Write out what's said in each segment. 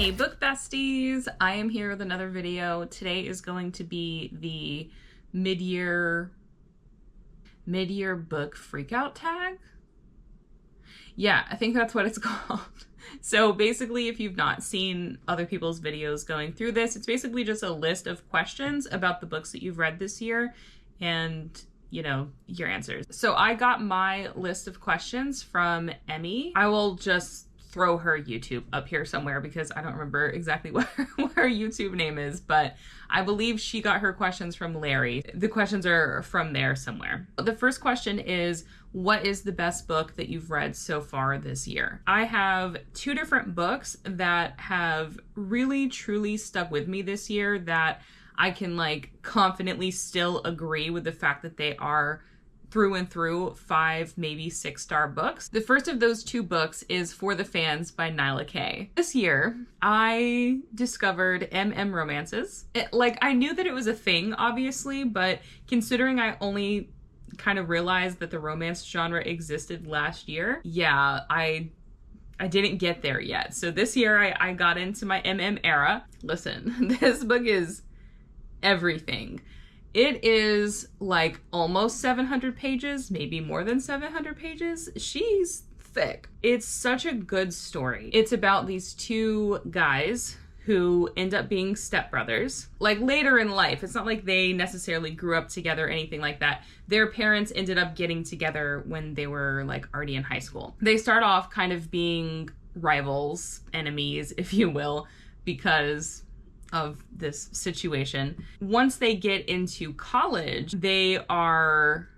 Hey book besties, I am here with another video. Today is going to be the mid-year book freakout tag. Yeah, I think that's what it's called. So basically, if you've not seen other people's videos going through this, it's basically just a list of questions about the books that you've read this year and, you know, your answers. So I got my list of questions from Emmy. I will just throw her YouTube up here somewhere because I don't remember exactly what her YouTube name is, but I believe she got her questions from Larry. The questions are from there somewhere. The first question is, what is the best book that you've read so far this year? I have two different books that have really truly stuck with me this year that I can like confidently still agree with the fact that they are through and through 5, maybe 6-star books. The first of those two books is For the Fans by Nyla K. This year, I discovered Romances. I knew that it was a thing, obviously, but considering I only kind of realized that the romance genre existed last year, yeah, I didn't get there yet. So this year, I got into my era. Listen, this book is everything. It is like almost 700 pages, maybe more than 700 pages. She's thick. It's such a good story. It's about these two guys who end up being stepbrothers. Like later in life, it's not like they necessarily grew up together or anything like that. Their parents ended up getting together when they were like already in high school. They start off kind of being rivals, enemies, if you will, because of this situation. Once they get into college, they are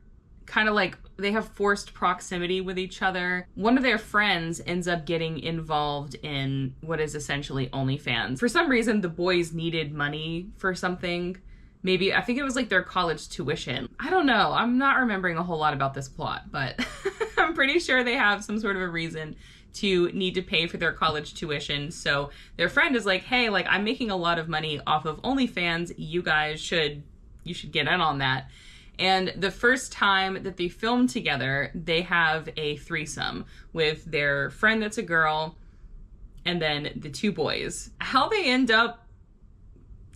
kind of like, they have forced proximity with each other. One of their friends ends up getting involved in what is essentially OnlyFans. For some reason, the boys needed money for something. Maybe, I think it was like their college tuition. I don't know. I'm not remembering a whole lot about this plot, but I'm pretty sure they have some sort of a reason to need to pay for their college tuition. So their friend is like, hey, like I'm making a lot of money off of OnlyFans. You should get in on that. And the first time that they film together, they have a threesome with their friend that's a girl and then the two boys. How they end up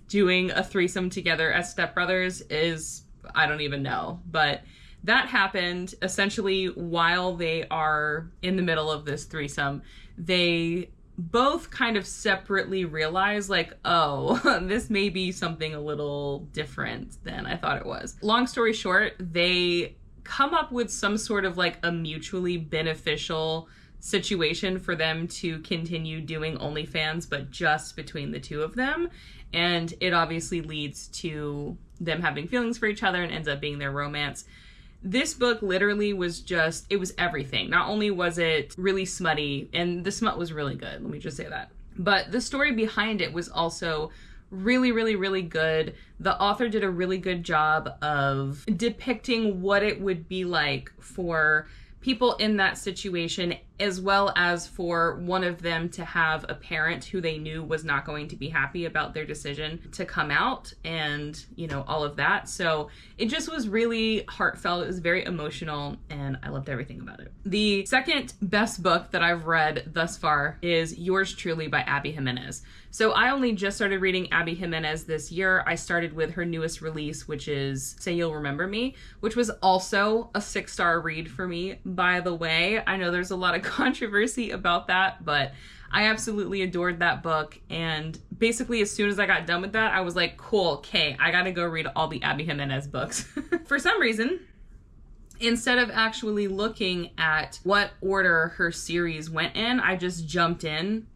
doing a threesome together as stepbrothers is, I don't even know, but that happened essentially while they are in the middle of this threesome. They both kind of separately realize like, oh, this may be something a little different than I thought it was. Long story short, they come up with some sort of like a mutually beneficial situation for them to continue doing OnlyFans, but just between the two of them. And it obviously leads to them having feelings for each other and ends up being their romance. This book literally was just, it was everything. Not only was it really smutty, and the smut was really good, let me just say that, but the story behind it was also really, really, really good. The author did a really good job of depicting what it would be like for people in that situation, as well as for one of them to have a parent who they knew was not going to be happy about their decision to come out and, you know, all of that. So it just was really heartfelt. It was very emotional and I loved everything about it. The second best book that I've read thus far is Yours Truly by Abby Jimenez. So I only just started reading Abby Jimenez this year. I started with her newest release, which is Say You'll Remember Me, which was also a 6-star read for me, by the way. I know there's a lot of controversy about that, but I absolutely adored that book. And basically as soon as I got done with that, I was like, cool, okay, I gotta go read all the Abby Jimenez books. For some reason, instead of actually looking at what order her series went in, I just jumped in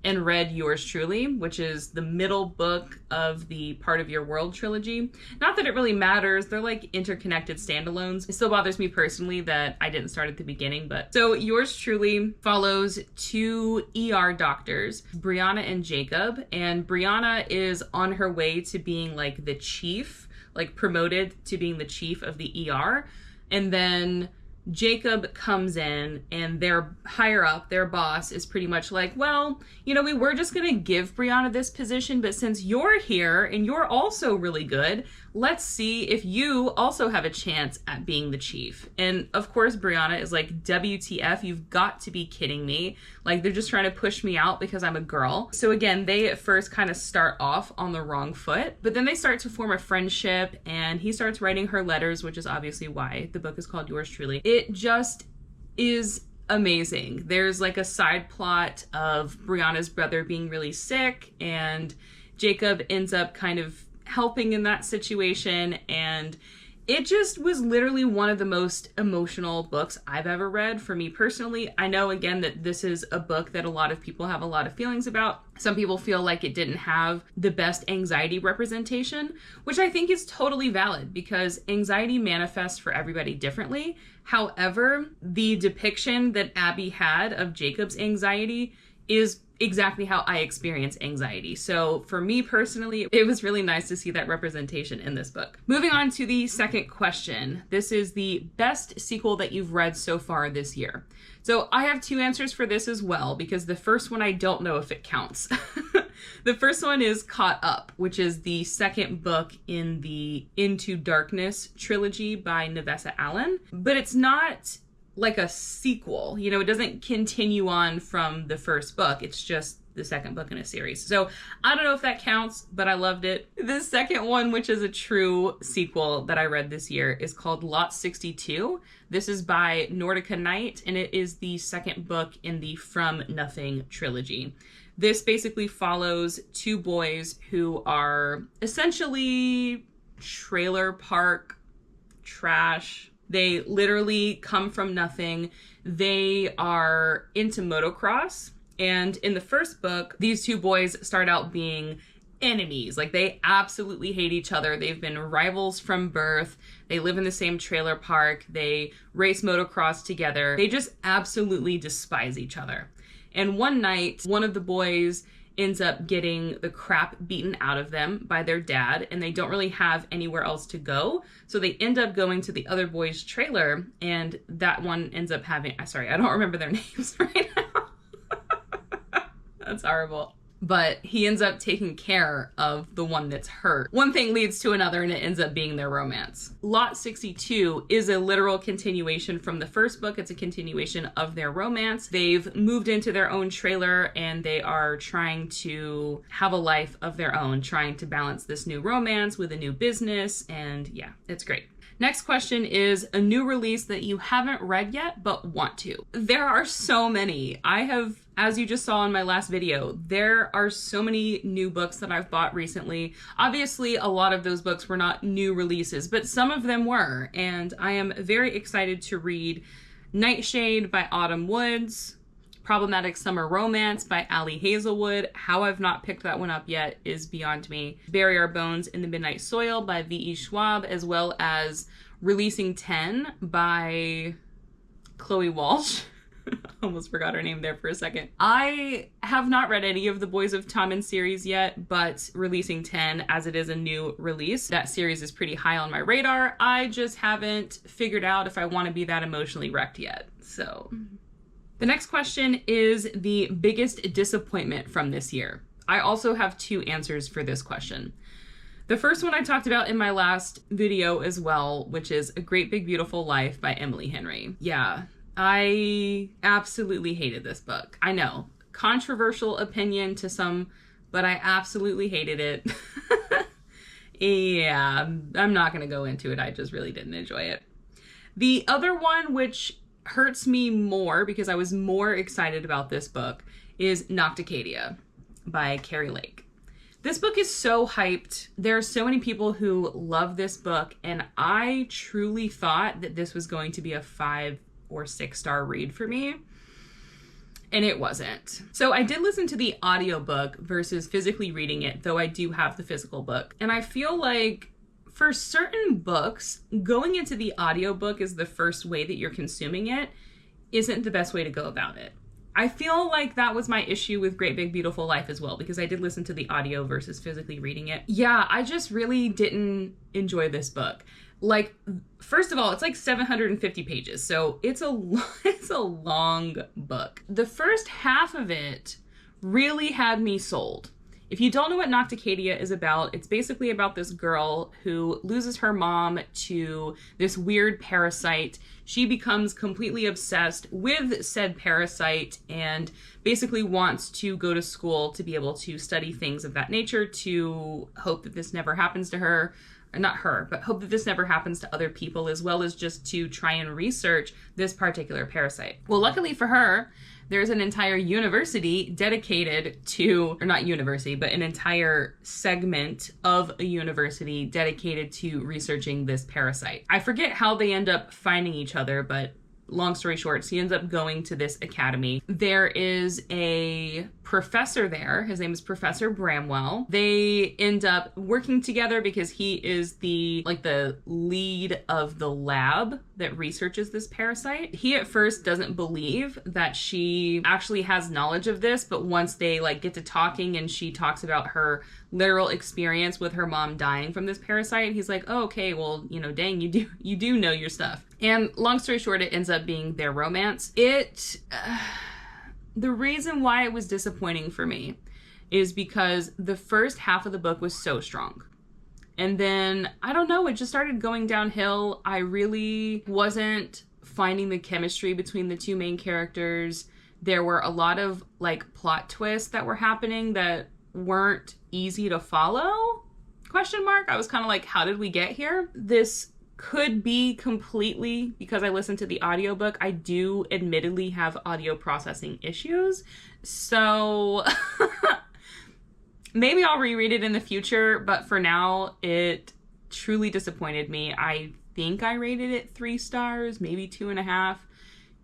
and read Yours Truly, which is the middle book of the Part of Your World trilogy. Not that it really matters, they're like interconnected standalones. It still bothers me personally that I didn't start at the beginning, but. So Yours Truly follows two ER doctors, Brianna and Jacob, and Brianna is on her way to being like the chief, like promoted to being the chief of the ER, and then Jacob comes in and their higher up, their boss, is pretty much like, well, you know, we were just gonna give Brianna this position, but since you're here and you're also really good, let's see if you also have a chance at being the chief. And of course, Brianna is like, WTF, you've got to be kidding me. Like, they're just trying to push me out because I'm a girl. So again, they at first kind of start off on the wrong foot, but then they start to form a friendship, and he starts writing her letters, which is obviously why the book is called Yours Truly. It just is amazing. There's like a side plot of Brianna's brother being really sick, and Jacob ends up kind of helping in that situation, and it just was literally one of the most emotional books I've ever read for me personally. I know, again, that this is a book that a lot of people have a lot of feelings about. Some people feel like it didn't have the best anxiety representation, which I think is totally valid because anxiety manifests for everybody differently. However, the depiction that Abby had of Jacob's anxiety is exactly how I experience anxiety. So for me personally, it was really nice to see that representation in this book. Moving on to the second question. This is the best sequel that you've read so far this year. So I have two answers for this as well, because the first one I don't know if it counts. The first one is Caught Up, which is the second book in the Into Darkness trilogy by Nevessa Allen, but it's not like a sequel. You know, it doesn't continue on from the first book. It's just the second book in a series. So I don't know if that counts, but I loved it. The second one, which is a true sequel that I read this year, is called Lot 62. This is by Nordica Knight, and it is the second book in the From Nothing trilogy. This basically follows two boys who are essentially trailer park trash. They literally come from nothing. They are into motocross. And in the first book, these two boys start out being enemies. Like, they absolutely hate each other. They've been rivals from birth. They live in the same trailer park. They race motocross together. They just absolutely despise each other. And one night, one of the boys ends up getting the crap beaten out of them by their dad, and they don't really have anywhere else to go. So they end up going to the other boy's trailer, and that one ends up having, sorry, I don't remember their names right now. That's horrible. But he ends up taking care of the one that's hurt. One thing leads to another, and it ends up being their romance. Lot 62 is a literal continuation from the first book. It's a continuation of their romance. They've moved into their own trailer, and they are trying to have a life of their own, trying to balance this new romance with a new business, and yeah, it's great. Next question is a new release that you haven't read yet but want to. There are so many. I have, as you just saw in my last video, there are so many new books that I've bought recently. Obviously, a lot of those books were not new releases, but some of them were, and I am very excited to read Nightshade by Autumn Woods, Problematic Summer Romance by Allie Hazelwood. How I've not picked that one up yet is beyond me. Bury Our Bones in the Midnight Soil by V.E. Schwab, as well as Releasing 10 by Chloe Walsh. Almost forgot her name there for a second. I have not read any of the Boys of Tommen series yet, but Releasing 10, as it is a new release, that series is pretty high on my radar. I just haven't figured out if I want to be that emotionally wrecked yet. So the next question is the biggest disappointment from this year. I also have two answers for this question. The first one I talked about in my last video as well, which is A Great Big Beautiful Life by Emily Henry. Yeah, I absolutely hated this book. I know, controversial opinion to some, but I absolutely hated it. Yeah, I'm not going to go into it. I just really didn't enjoy it. The other one, which hurts me more because I was more excited about this book, is Nocticadia by Carrie Lake. This book is so hyped. There are so many people who love this book, and I truly thought that this was going to be a 5 or 6 star read for me, and it wasn't. So I did listen to the audiobook versus physically reading it, though I do have the physical book, and I feel like for certain books, going into the audiobook as the first way that you're consuming it isn't the best way to go about it. I feel like that was my issue with Great Big Beautiful Life as well, because I did listen to the audio versus physically reading it. Yeah, I just really didn't enjoy this book. Like, first of all, it's like 750 pages, so it's a long book. The first half of it really had me sold. If you don't know what Nocticadia is about, it's basically about this girl who loses her mom to this weird parasite. She becomes completely obsessed with said parasite and basically wants to go to school to be able to study things of that nature, to hope that this never happens to her. Or not her, but hope that this never happens to other people, as well as just to try and research this particular parasite. Well, luckily for her, there's an entire university dedicated to, or not university, but an entire segment of a university dedicated to researching this parasite. I forget how they end up finding each other, but long story short, she ends up going to this academy. There is a professor there. His name is Professor Bramwell. They end up working together because he is the lead of the lab that researches this parasite. He at first doesn't believe that she actually has knowledge of this, but once they get to talking and she talks about her literal experience with her mom dying from this parasite, he's like, oh, okay, well, dang, you do know your stuff. And long story short, it ends up being their romance. The reason why it was disappointing for me is because the first half of the book was so strong. And then, I don't know, it just started going downhill. I really wasn't finding the chemistry between the two main characters. There were a lot of plot twists that were happening that weren't easy to follow? ? I was kind of like, how did we get here? This could be completely because I listened to the audiobook. I do admittedly have audio processing issues. So maybe I'll reread it in the future, but for now, it truly disappointed me. I think I rated it 3 stars, maybe 2.5.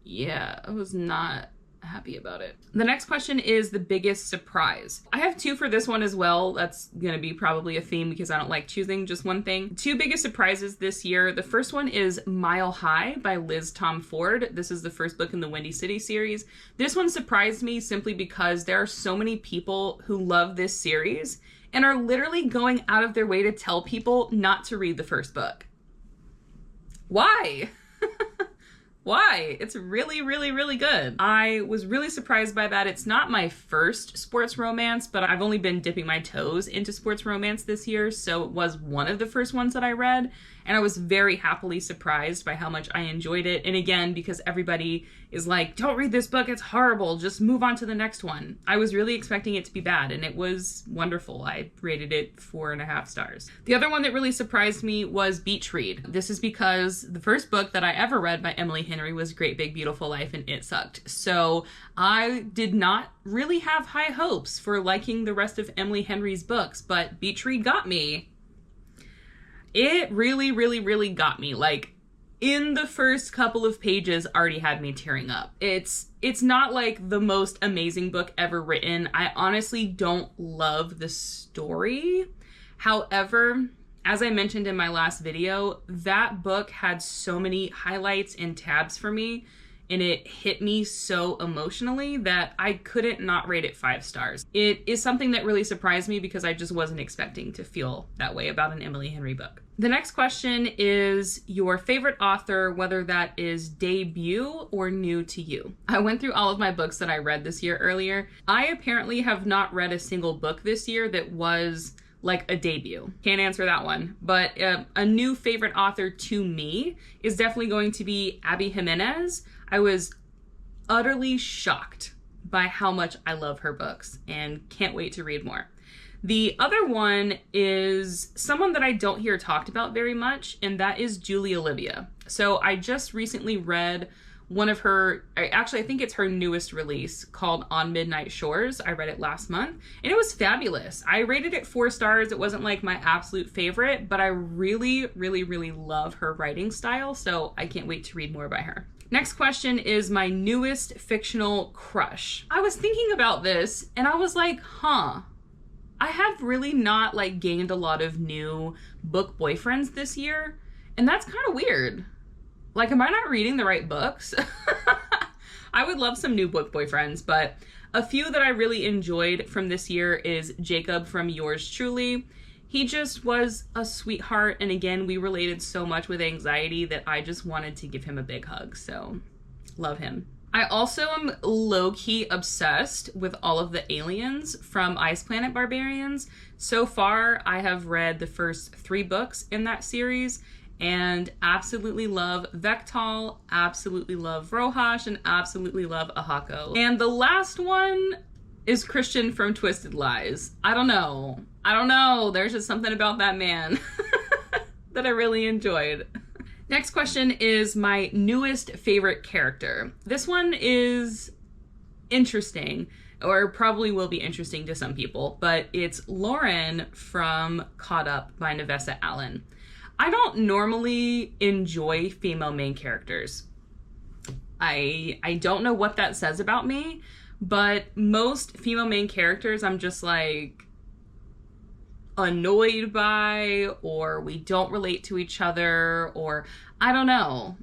Yeah, I was not happy about it. The next question is the biggest surprise. I have 2 for this one as well. That's gonna be probably a theme because I don't like choosing just one thing. 2 biggest surprises this year. The first one is Mile High by Liz Tom Ford. This is the first book in the Windy City series. This one surprised me simply because there are so many people who love this series and are literally going out of their way to tell people not to read the first book. Why? Why? It's really, really, really good. I was really surprised by that. It's not my first sports romance, but I've only been dipping my toes into sports romance this year, so it was one of the first ones that I read, and I was very happily surprised by how much I enjoyed it. And again, because everybody is like, don't read this book, it's horrible, just move on to the next one. I was really expecting it to be bad, and it was wonderful. I rated it 4.5 stars. The other one that really surprised me was Beach Read. This is because the first book that I ever read by Emily Henry was Great Big Beautiful Life, and it sucked. So I did not really have high hopes for liking the rest of Emily Henry's books, but Beach Read got me. It really, really, really got me. In the first couple of pages already had me tearing up. It's not the most amazing book ever written. I honestly don't love the story. However, as I mentioned in my last video, that book had so many highlights and tabs for me, and it hit me so emotionally that I couldn't not rate it 5 stars. It is something that really surprised me because I just wasn't expecting to feel that way about an Emily Henry book. The next question is your favorite author, whether that is debut or new to you. I went through all of my books that I read this year earlier. I apparently have not read a single book this year that was a debut. Can't answer that one. But a new favorite author to me is definitely going to be Abby Jimenez. I was utterly shocked by how much I love her books and can't wait to read more. The other one is someone that I don't hear talked about very much, and that is Julie Olivia. So I just recently read one of her, actually I think it's her newest release, called On Midnight Shores. I read it last month and it was fabulous. I rated it 4 stars. It wasn't my absolute favorite, but I really, really, really love her writing style, so I can't wait to read more by her. Next question is my newest fictional crush. I was thinking about this and I was like, I have really not gained a lot of new book boyfriends this year, and that's kind of weird. Am I not reading the right books? I would love some new book boyfriends, but a few that I really enjoyed from this year is Jacob from Yours Truly. He just was a sweetheart, and again, we related so much with anxiety that I just wanted to give him a big hug, so love him. I also am low-key obsessed with all of the aliens from Ice Planet Barbarians. So far, I have read the first 3 books in that series and absolutely love Vectal, absolutely love Rohash, and absolutely love Ahako. And the last one is Christian from Twisted Lies. I don't know. There's just something about that man that I really enjoyed. Next question is my newest favorite character. This one is interesting, or probably will be interesting to some people, but it's Lauren from Caught Up by Navessa Allen. I don't normally enjoy female main characters. I don't know what that says about me, but most female main characters I'm just like annoyed by, or we don't relate to each other, or I don't know.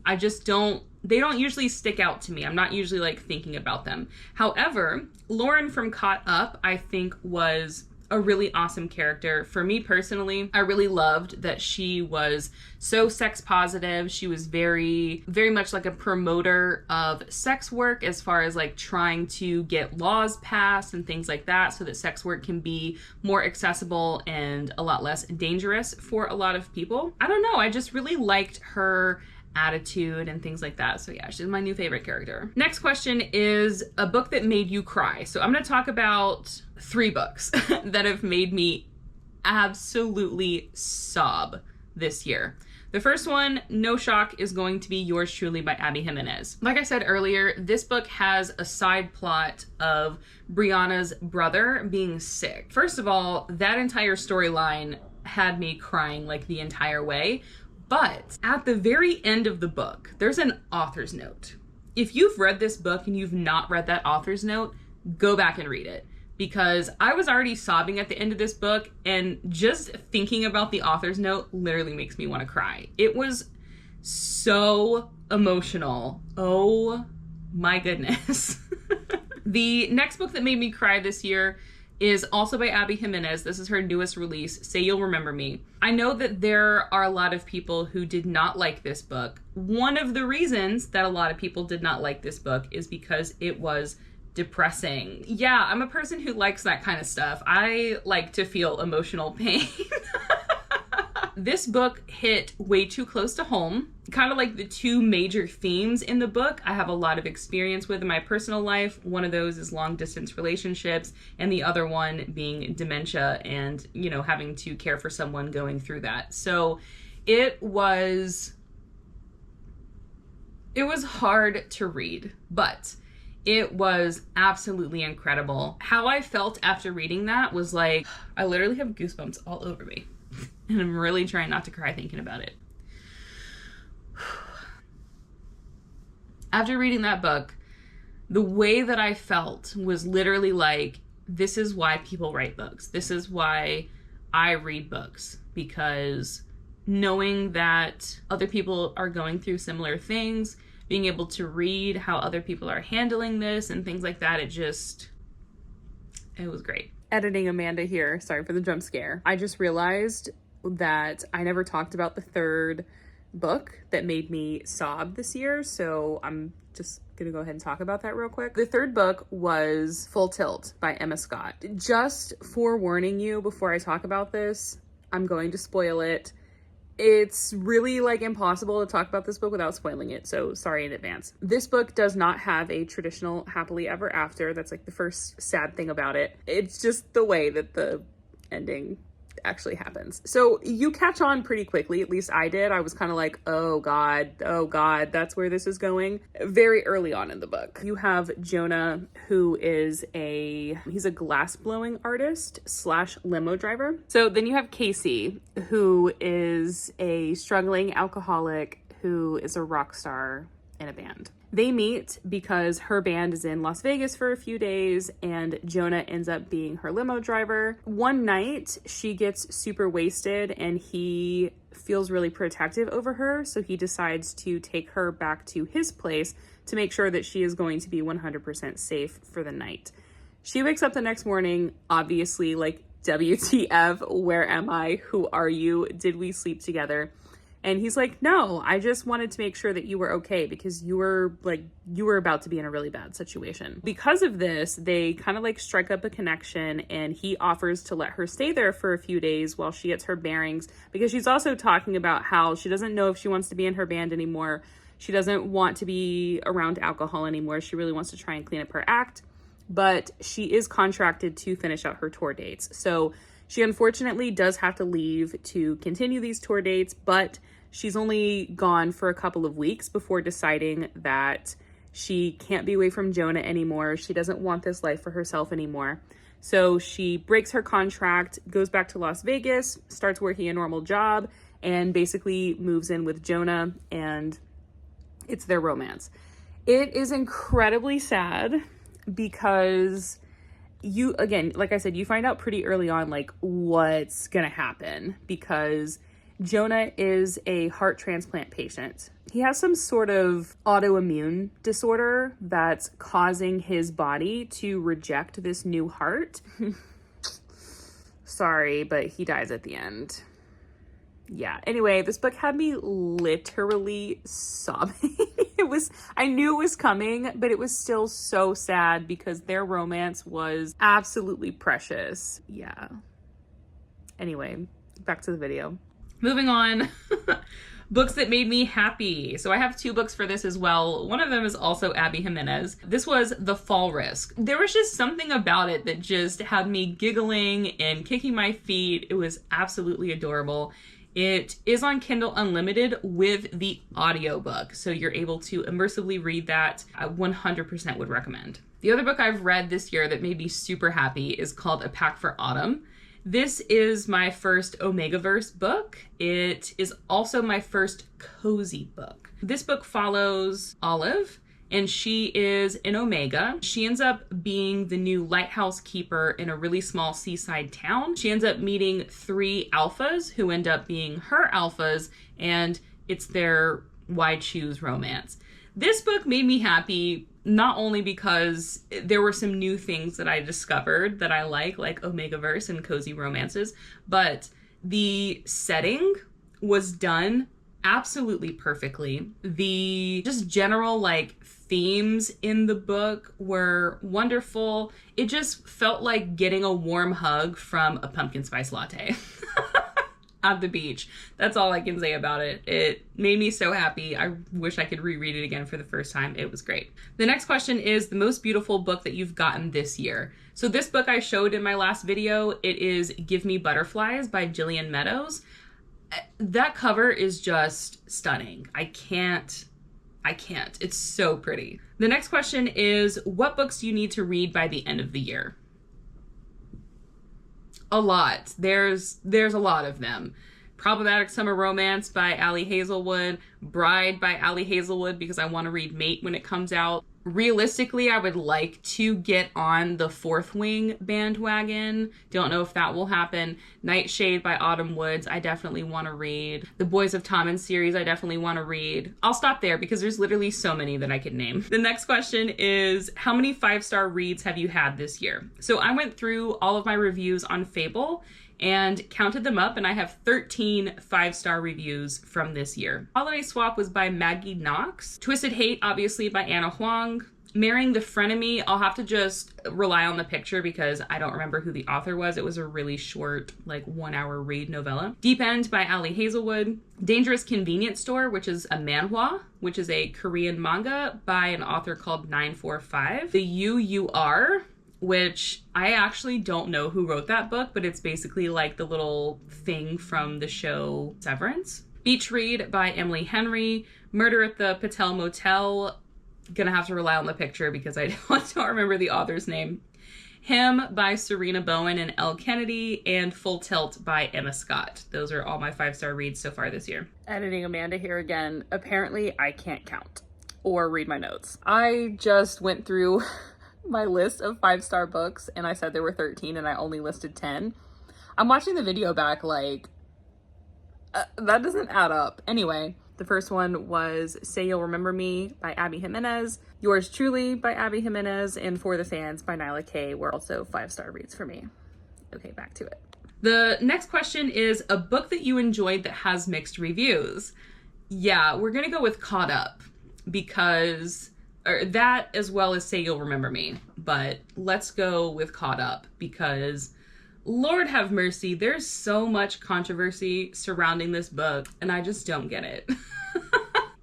They don't usually stick out to me. I'm not usually like thinking about them. However, Lauren from Caught Up, I think, was a really awesome character. For me personally, I really loved that she was so sex positive. She was very, very much like a promoter of sex work as far as like trying to get laws passed and things like that so that sex work can be more accessible and a lot less dangerous for a lot of people. I don't know. I just really liked her attitude and things like that. So yeah, she's my new favorite character. Next question is a book that made you cry. So I'm going to talk about 3 books that have made me absolutely sob this year. The first one, no shock, is going to be Yours Truly by Abby Jimenez. Like I said earlier, this book has a side plot of Brianna's brother being sick. First of all, that entire storyline had me crying like the entire way. But at the very end of the book, there's an author's note. If you've read this book and you've not read that author's note, go back and read it. Because I was already sobbing at the end of this book, and just thinking about the author's note literally makes me want to cry. It was so emotional. Oh my goodness. The next book that made me cry this year is also by Abby Jimenez. This is her newest release, Say You'll Remember Me. I know that there are a lot of people who did not like this book. One of the reasons that a lot of people did not like this book is because it was depressing. Yeah, I'm a person who likes that kind of stuff. I like to feel emotional pain. This book hit way too close to home. Kind of like the 2 major themes in the book I have a lot of experience with in my personal life. One of those is long distance relationships, and the other one being dementia and, you know, having to care for someone going through that. So it was hard to read, but it was absolutely incredible. How I felt after reading that was like, I literally have goosebumps all over me. And I'm really trying not to cry thinking about it. After reading that book, the way that I felt was literally like, this is why people write books. This is why I read books. Because knowing that other people are going through similar things, being able to read how other people are handling this and things like that, it was great. Editing Amanda here. Sorry for the jump scare. I just realized that I never talked about the 3rd book that made me sob this year, so I'm just gonna go ahead and talk about that real quick. The 3rd book was Full Tilt by Emma Scott. Just forewarning you before I talk about this, I'm going to spoil it. It's really like impossible to talk about this book without spoiling it, so sorry in advance. This book does not have a traditional happily ever after. That's like the first sad thing about it. It's just the way that the ending actually happens. So you catch on pretty quickly, at least I did. I was kind of like, oh god, that's where this is going. Very early on in the book. You have Jonah, who is he's a glass blowing artist / limo driver. So then you have Casey, who is a struggling alcoholic who is a rock star in a band. They meet because her band is in Las Vegas for a few days and Jonah ends up being her limo driver. One night she gets super wasted and he feels really protective over her, so he decides to take her back to his place to make sure that she is going to be 100% safe for the night. She wakes up the next morning, obviously like, WTF, where am I? Who are you? Did we sleep together? And he's like, no, I just wanted to make sure that you were okay because you were about to be in a really bad situation. Because of this, they kind of like strike up a connection, and he offers to let her stay there for a few days while she gets her bearings, because she's also talking about how she doesn't know if she wants to be in her band anymore. She doesn't want to be around alcohol anymore. She really wants to try and clean up her act, but she is contracted to finish out her tour dates. So she unfortunately does have to leave to continue these tour dates, but she's only gone for a couple of weeks before deciding that she can't be away from Jonah anymore. She doesn't want this life for herself anymore. So she breaks her contract, goes back to Las Vegas, starts working a normal job, and basically moves in with Jonah, and it's their romance. It is incredibly sad because you, again, like I said, you find out pretty early on, like, what's gonna happen, because Jonah is a heart transplant patient. He has some sort of autoimmune disorder that's causing his body to reject this new heart. Sorry, but he dies at the end. Yeah, anyway, this book had me literally sobbing. I knew it was coming, but it was still so sad because their romance was absolutely precious. Yeah. Anyway, back to the video. Moving on. Books that made me happy. So I have 2 books for this as well. One of them is also Abby Jimenez. This was The Fall Risk. There was just something about it that just had me giggling and kicking my feet. It was absolutely adorable. It is on Kindle Unlimited with the audiobook, so you're able to immersively read that. I 100% would recommend. The other book I've read this year that made me super happy is called A Pack for Autumn. This is my first Omegaverse book. It is also my first cozy book. This book follows Olive, and she is an Omega. She ends up being the new lighthouse keeper in a really small seaside town. She ends up meeting 3 alphas who end up being her alphas, and it's their wide shoes romance. This book made me happy, not only because there were some new things that I discovered that I like Omegaverse and cozy romances, but the setting was done absolutely perfectly. The just general themes in the book were wonderful. It just felt like getting a warm hug from a pumpkin spice latte at the beach. That's all I can say about it. It made me so happy. I wish I could reread it again for the first time. It was great. The next question is the most beautiful book that you've gotten this year. So this book I showed in my last video. It is Give Me Butterflies by Jillian Meadows. That cover is just stunning. I can't. It's so pretty. The next question is, what books do you need to read by the end of the year? A lot. There's a lot of them. Problematic Summer Romance by Ali Hazelwood. Bride by Ali Hazelwood, because I want to read Mate when it comes out. Realistically, I would like to get on the Fourth Wing bandwagon. Don't know if that will happen. Nightshade by Autumn Woods, I definitely want to read. The Boys of Tommen series, I definitely want to read. I'll stop there because there's literally so many that I could name. The next question is, how many 5-star reads have you had this year? So I went through all of my reviews on Fable and counted them up, and I have 13 5-star reviews from this year. Holiday Swap was by Maggie Knox. Twisted Hate, obviously, by Anna Huang. Marrying the Frenemy, I'll have to just rely on the picture because I don't remember who the author was. It was a really short, 1-hour read novella. Deep End by Ali Hazelwood. Dangerous Convenience Store, which is a manhwa, which is a Korean manga by an author called 945. The UUR, which I actually don't know who wrote that book, but it's basically the little thing from the show Severance. Beach Read by Emily Henry. Murder at the Patel Motel. Gonna have to rely on the picture because I don't remember the author's name. Him by Serena Bowen and Elle Kennedy. And Full Tilt by Emma Scott. Those are all my 5-star reads so far this year. Editing Amanda here again. Apparently I can't count or read my notes. I just went through my list of 5-star books and I said there were 13 and I only listed 10. I'm watching the video back that doesn't add up. Anyway, the first one was Say You'll Remember Me by Abby Jimenez. Yours Truly by Abby Jimenez, and For the Fans by Nyla Kay were also 5-star reads for me. Okay, back to it. The next question is a book that you enjoyed that has mixed reviews. Yeah, we're gonna go with Caught Up because, or that as well as Say You'll Remember Me, but let's go with Caught Up because Lord have mercy, there's so much controversy surrounding this book and I just don't get it.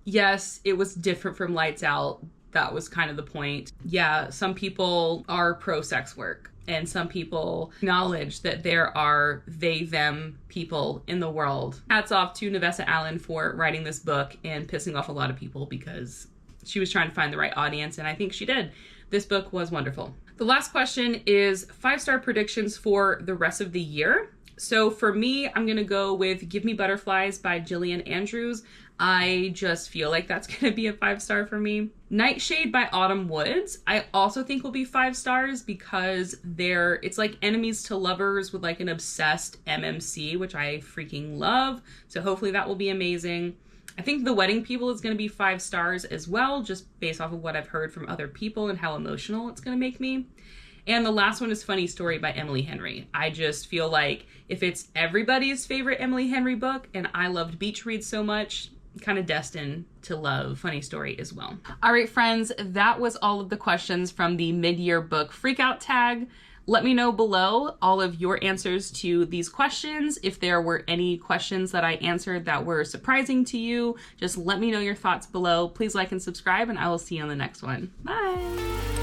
Yes, it was different from Lights Out. That was kind of the point. Yeah, some people are pro-sex work and some people acknowledge that there are they, them people in the world. Hats off to Nevessa Allen for writing this book and pissing off a lot of people because she was trying to find the right audience, and I think she did. This book was wonderful. The last question is 5-star predictions for the rest of the year. So for me, I'm gonna go with Give Me Butterflies by Gillian Andrews. I just feel like that's gonna be a 5-star for me. Nightshade by Autumn Woods, I also think will be 5 stars because it's like enemies to lovers with like an obsessed MMC, which I freaking love. So hopefully that will be amazing. I think The Wedding People is going to be 5 stars as well, just based off of what I've heard from other people and how emotional it's going to make me. And the last one is Funny Story by Emily Henry. I just feel like if it's everybody's favorite Emily Henry book, and I loved Beach Read so much, kind of destined to love Funny Story as well. All right, friends, that was all of the questions from the mid-year book freakout tag. Let me know below all of your answers to these questions. If there were any questions that I answered that were surprising to you, just let me know your thoughts below. Please like and subscribe, and I will see you on the next one. Bye!